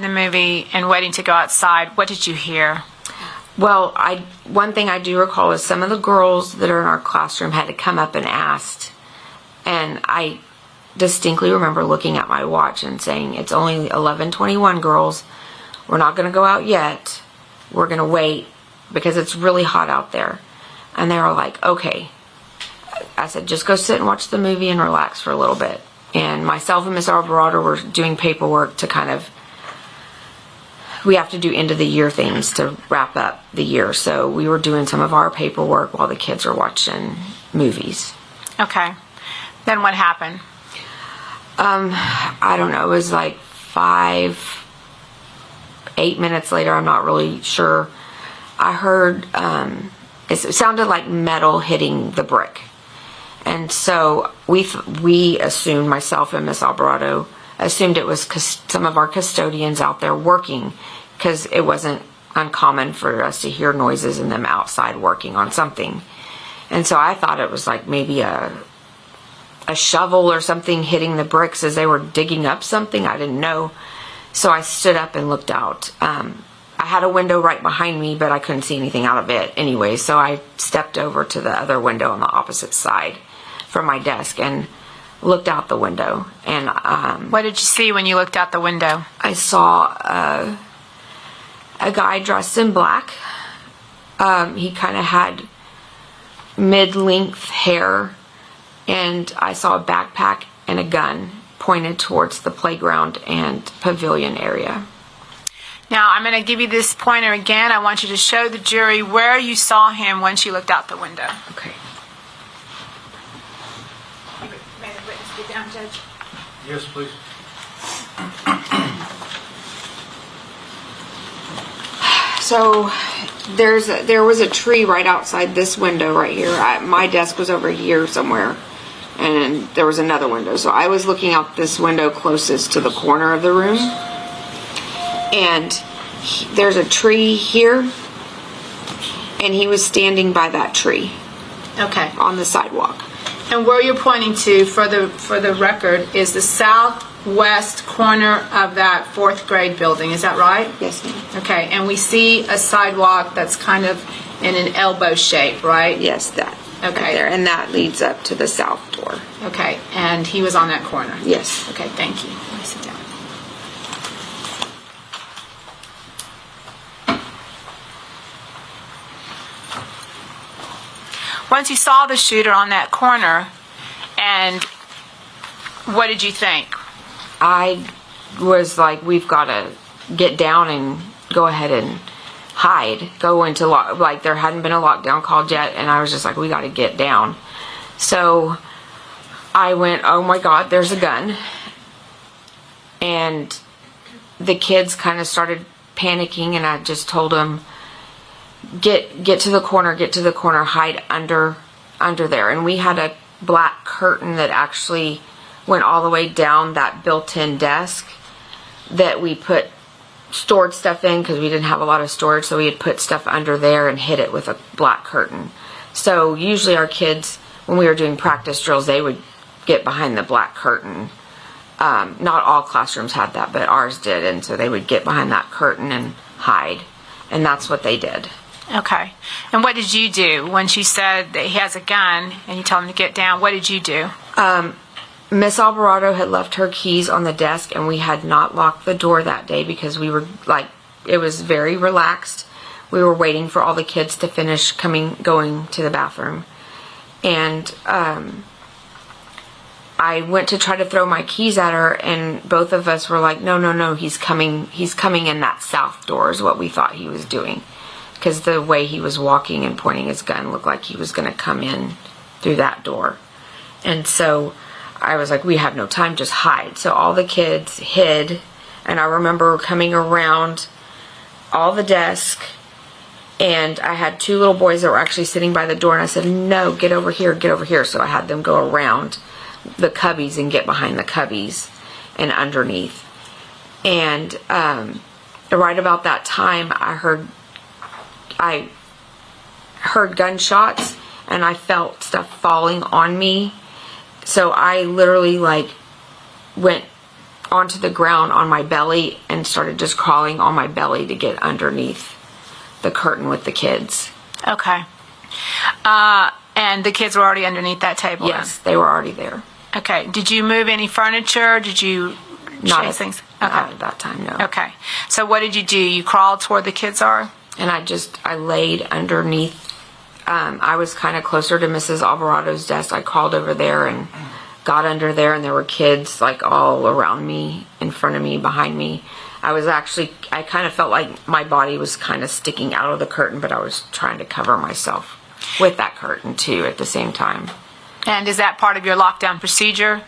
the movie and waiting to go outside, what did you hear? Well, one thing I do recall is some of the girls that are in our classroom had to come up and asked, and I distinctly remember looking at my watch and saying, it's only 11:21, girls. We're not going to go out yet. We're going to wait because it's really hot out there. And they were like, okay. I said, just go sit and watch the movie and relax for a little bit. And myself and Miss Alvarado were doing paperwork to kind of, we have to do end of the year things to wrap up the year. So we were doing some of our paperwork while the kids are watching movies. Okay. Then what happened? I don't know. It was like 8 minutes later. I'm not really sure. I heard, it sounded like metal hitting the brick. And so we assumed, myself and Miss Alvarado, assumed it was some of our custodians out there working, because it wasn't uncommon for us to hear noises and them outside working on something. And so I thought it was like maybe a shovel or something hitting the bricks as they were digging up something. I didn't know. So I stood up and looked out. I had a window right behind me, but I couldn't see anything out of it anyway. So I stepped over to the other window on the opposite side from my desk and looked out the window. And what did you see when you looked out the window? I saw a guy dressed in black. He kind of had mid-length hair, and I saw a backpack and a gun pointed towards the playground and pavilion area. Now, I'm going to give you this pointer again. I want you to show the jury where you saw him once you looked out the window. Okay. May the witness get down, Judge? Yes, please. So there was a tree right outside this window right here. My desk was over here somewhere, and there was another window. So I was looking out this window closest to the corner of the room, and there's a tree here, and he was standing by that tree. Okay. On the sidewalk. And where you're pointing to, for the record, is the southwest corner of that 4th grade building. Is that right? Yes, ma'am. Okay. And we see a sidewalk that's kind of in an elbow shape, right? Yes, that. Okay. Right there, and that leads up to the south door. Okay. And he was on that corner? Yes. Okay. Thank you. Let me sit down. Once you saw the shooter on that corner, and what did you think? I was like, we've got to get down and go ahead and hide. Go into like there hadn't been a lockdown called yet, and I was just like, we got to get down. So I went, oh my God, there's a gun. And the kids kind of started panicking, and I just told them, get to the corner, hide under there. And we had a black curtain that actually went all the way down that built-in desk that we stored stuff in, because we didn't have a lot of storage, so we had put stuff under there and hid it with a black curtain. So usually our kids, when we were doing practice drills, they would get behind the black curtain. Not all classrooms had that, but ours did, and so they would get behind that curtain and hide, and that's what they did. Okay. And what did you do when she said that he has a gun and you told him to get down? What did you do? Miss Alvarado had left her keys on the desk, and we had not locked the door that day because we were like, it was very relaxed. We were waiting for all the kids to finish going to the bathroom. And I went to try to throw my keys at her, and both of us were like, no, he's coming in that south door is what we thought he was doing. Because the way he was walking and pointing his gun looked like he was going to come in through that door. And so I was like, we have no time, just hide. So all the kids hid, and I remember coming around all the desk, and I had 2 little boys that were actually sitting by the door, and I said, no, get over here. So I had them go around the cubbies and get behind the cubbies and underneath. And right about that time, I heard gunshots, and I felt stuff falling on me. So I literally went onto the ground on my belly and started just crawling on my belly to get underneath the curtain with the kids. Okay. And the kids were already underneath that table? Yes, they were already there. Okay. Did you move any furniture? Did you change things? Okay. Not at that time, no. Okay. So what did you do? You crawled to where the kids are? And I laid underneath. I was kind of closer to Mrs. Alvarado's desk. I crawled over there and got under there, and there were kids like all around me, in front of me, behind me. I kind of felt like my body was kind of sticking out of the curtain, but I was trying to cover myself with that curtain too at the same time. And is that part of your lockdown procedure?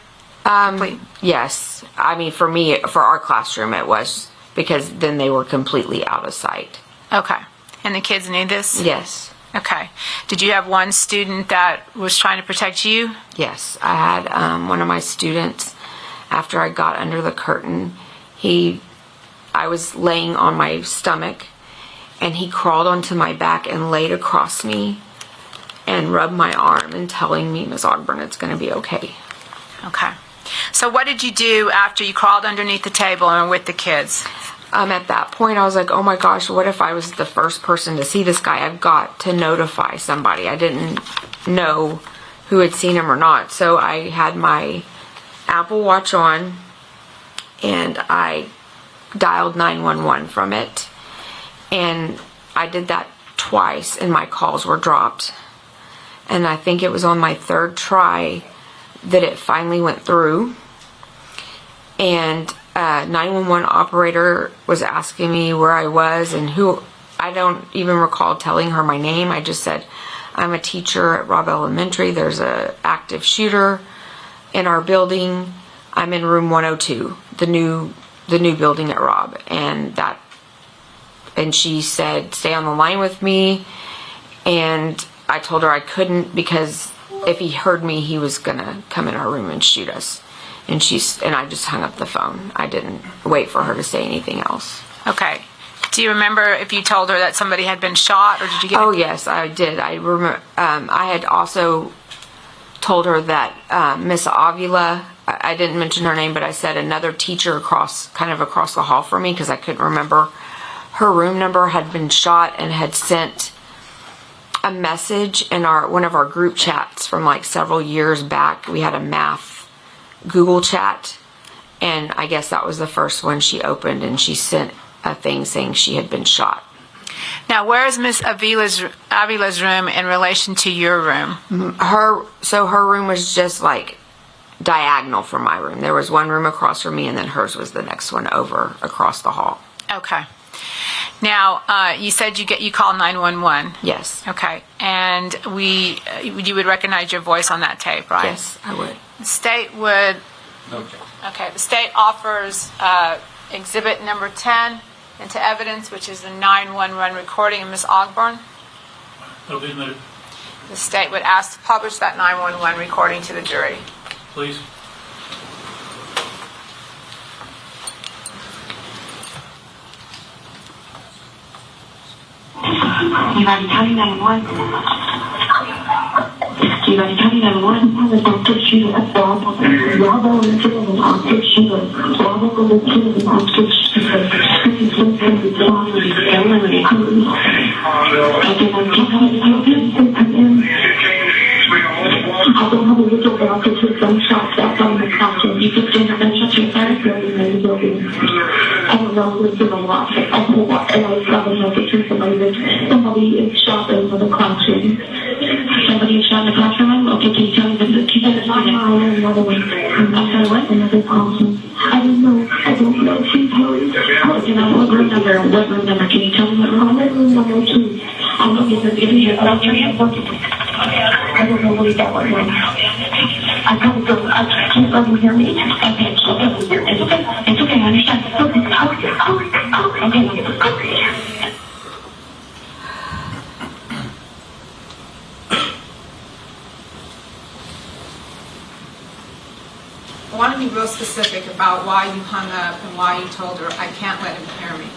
Yes. I mean, for me, for our classroom, it was, because then they were completely out of sight. Okay. And the kids knew this? Yes. Okay. Did you have one student that was trying to protect you? Yes. I had one of my students, after I got under the curtain, I was laying on my stomach, and he crawled onto my back and laid across me and rubbed my arm and telling me, Ms. Ogburn, it's going to be okay. Okay. So what did you do after you crawled underneath the table and were with the kids? At that point, I was like, oh my gosh, what if I was the first person to see this guy? I've got to notify somebody. I didn't know who had seen him or not. So I had my Apple Watch on, and I dialed 911 from it. And I did that twice, and my calls were dropped. And I think it was on my third try that it finally went through. And 911 operator was asking me where I was and who. I don't even recall telling her my name. I just said, I'm a teacher at Robb Elementary. There's a active shooter in our building. I'm in room 102, the new building at Robb. And she said, stay on the line with me. And I told her I couldn't, because if he heard me, he was gonna come in our room and shoot us. And I just hung up the phone. I didn't wait for her to say anything else. Okay. Do you remember if you told her that somebody had been shot, or did you get? Oh yes, I did. I remember. I had also told her that Miss Avila. I didn't mention her name, but I said another teacher across the hall from me, because I couldn't remember her room number, had been shot and had sent a message in one of our group chats from like several years back. We had a math Google chat, and I guess that was the first one she opened, and she sent a thing saying she had been shot. Now, where is Miss Avila's room in relation to your room? Her room was just like diagonal from my room. There was one room across from me, and then hers was the next one over across the hall. Okay. Now, you said you called 911. Yes. Okay. And you would recognize your voice on that tape, right? Yes, I would. The state would. Okay. The state offers exhibit number 10 into evidence, which is the 911 recording of Ms. Ogburn. That'll be admitted. The state would ask to publish that 911 recording to the jury. Please. You already telling 911. You already telling 911. I was on to shoot at Robb. Robb Elementary was on to shoot. Robb Elementary was on to shoot. This is what I'm telling you. Okay, I'm telling you. I don't have a little bit of two gunshots outside the classroom. You just did a gunshot to your parents in the building. I don't know who's doing what. I don't know what. And I was having a picture of somebody is shot over the classroom. Somebody is shot in the classroom? Okay, can you tell me the key to the another one. I'm sorry, what? Another classroom. I don't know. She's hurry. Okay, now what room number? Can you tell me what room? Room number 2. I'm looking for the doctor. I don't know what that was. I gotta go. I can't let you hear me. Okay, it's okay. It's okay, I understand. Okay. I want to be real specific about why you hung up and why you told her, I can't let him hear me.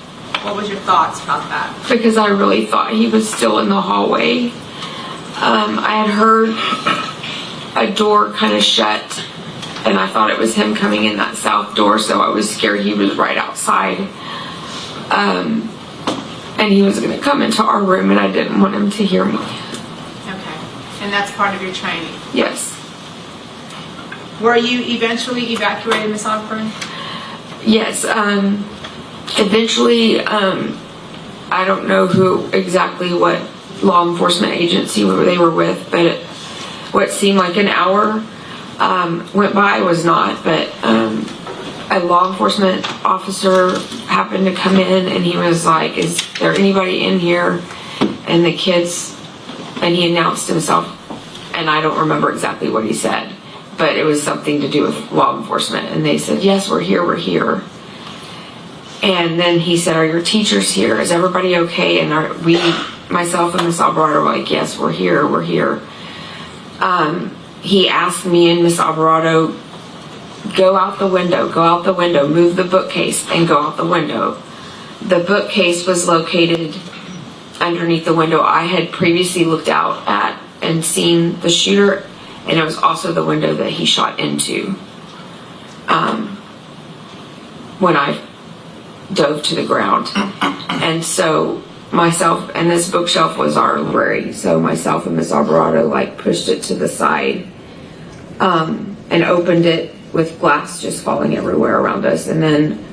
What was your thoughts about that? Because I really thought he was still in the hallway. I had heard a door kind of shut and I thought it was him coming in that south door, so I was scared he was right outside. And he was going to come into our room, and I didn't want him to hear me. Okay. And that's part of your training. Yes. Were you eventually evacuated, Ms. Ogburn? Yes. Eventually, I don't know what law enforcement agency they were with, but what seemed like an hour went by was not, but a law enforcement officer happened to come in, and he was like, is there anybody in here? And the kids, and he announced himself, and I don't remember exactly what he said, but it was something to do with law enforcement, and they said, yes, we're here. And then he said, are your teachers here? Is everybody okay? And myself and Miss Alvarado were like, yes, we're here. He asked me and Miss Alvarado, go out the window, move the bookcase and go out the window. The bookcase was located underneath the window I had previously looked out at and seen the shooter, and it was also the window that he shot into when I dove to the ground. And so myself, and this bookshelf was our library, so myself and Miss Alvarado pushed it to the side and opened it with glass just falling everywhere around us. And then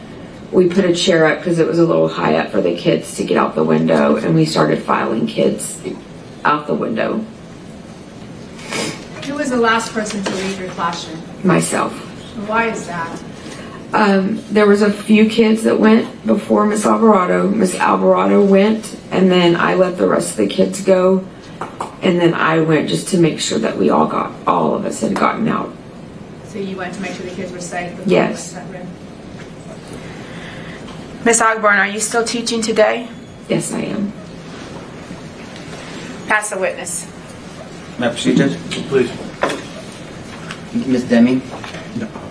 we put a chair up because it was a little high up for the kids to get out the window, and we started filing kids out the window. Who was the last person to leave your classroom? Myself. Why is that? There was a few kids that went before Miss Alvarado. Miss Alvarado went, and then I let the rest of the kids go, and then I went just to make sure that all of us had gotten out. So you went to make sure the kids were safe? Yes. Ms. Ogburn, are you still teaching today? Yes, I am. Pass the witness. May I proceed, Judge? Please. Ms. Demi?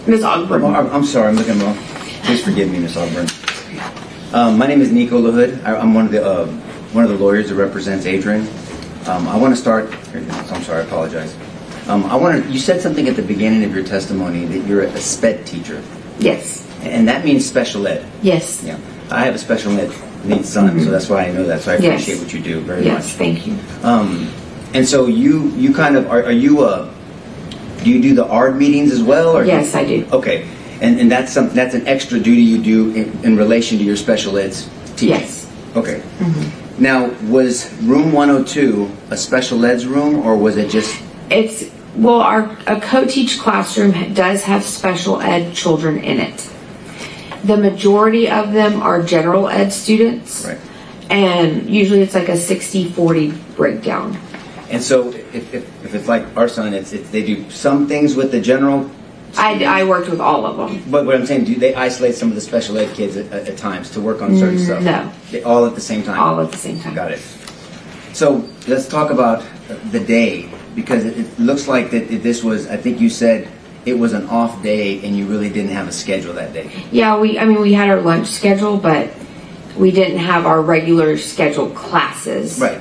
Ms. Ogburn. I'm sorry, I'm looking wrong. Please forgive me, Ms. Ogburn. My name is Nico LaHood. I'm one of the lawyers that represents Adrian. I want to start. I'm sorry, I apologize. You said something at the beginning of your testimony that you're a SPED teacher, Yes. and that means special ed. Yes. Yeah. I have a special ed needs son, so that's why I know that. So I Yes. appreciate what you do very Yes, much. thank you. And so you kind of are you do you do the ARD meetings as well? Or Yes, I do. Okay, and that's an extra duty you do in relation to your special ed teaching? Yes. Okay. Now, was room 102 a special ed's room, or was it just? A co-teach classroom does have special ed children in it. The majority of them are general ed students. Right. And usually it's like a 60-40 breakdown. And so if it's like our son, they do some things with the general. I worked with all of them. But what I'm saying, do they isolate some of the special ed kids at times to work on certain stuff? No. All at the same time? All at the same time. Got it. So let's talk about the day, because it looks like that this was, I think you said it was an off day and you really didn't have a schedule that day. Yeah, we had our lunch schedule, but we didn't have our regular scheduled classes. Right.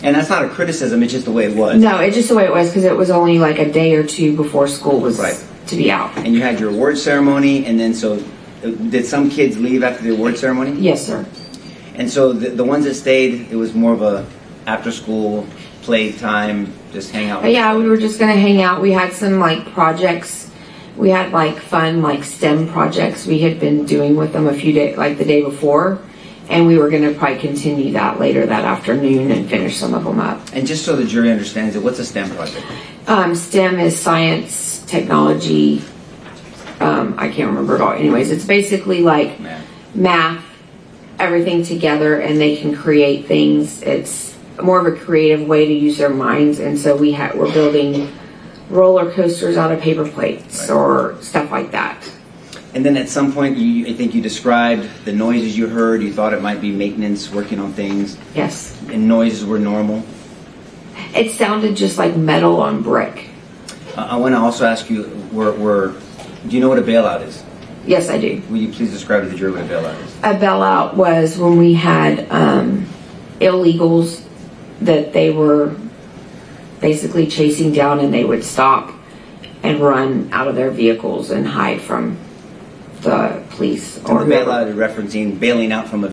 And that's not a criticism, it's just the way it was. No, it's just the way it was because it was only like a day or two before school was to be out. And you had your award ceremony, and then so did some kids leave after the award ceremony? Yes, sir. And so the ones that stayed, it was more of a after school play time, just hang out. Yeah, we were just going to hang out. We had some projects. We had fun STEM projects we had been doing with them a few days, the day before. And we were going to probably continue that later that afternoon and finish some of them up. And just so the jury understands it, what's a STEM project? STEM is science, technology. I can't remember it all. Anyways, it's basically math, everything together, and they can create things. It's more of a creative way to use their minds. And so we're building roller coasters out of paper plates or stuff like that. And then at some point, I think you described the noises you heard. You thought it might be maintenance working on things. Yes. And noises were normal. It sounded just like metal on brick. I want to also ask you, do you know what a bailout is? Yes, I do. Will you please describe to the jury what a bailout is? A bailout was when we had illegals that they were basically chasing down, and they would stop and run out of their vehicles and hide from the police And or the bailout is referencing bailing out from a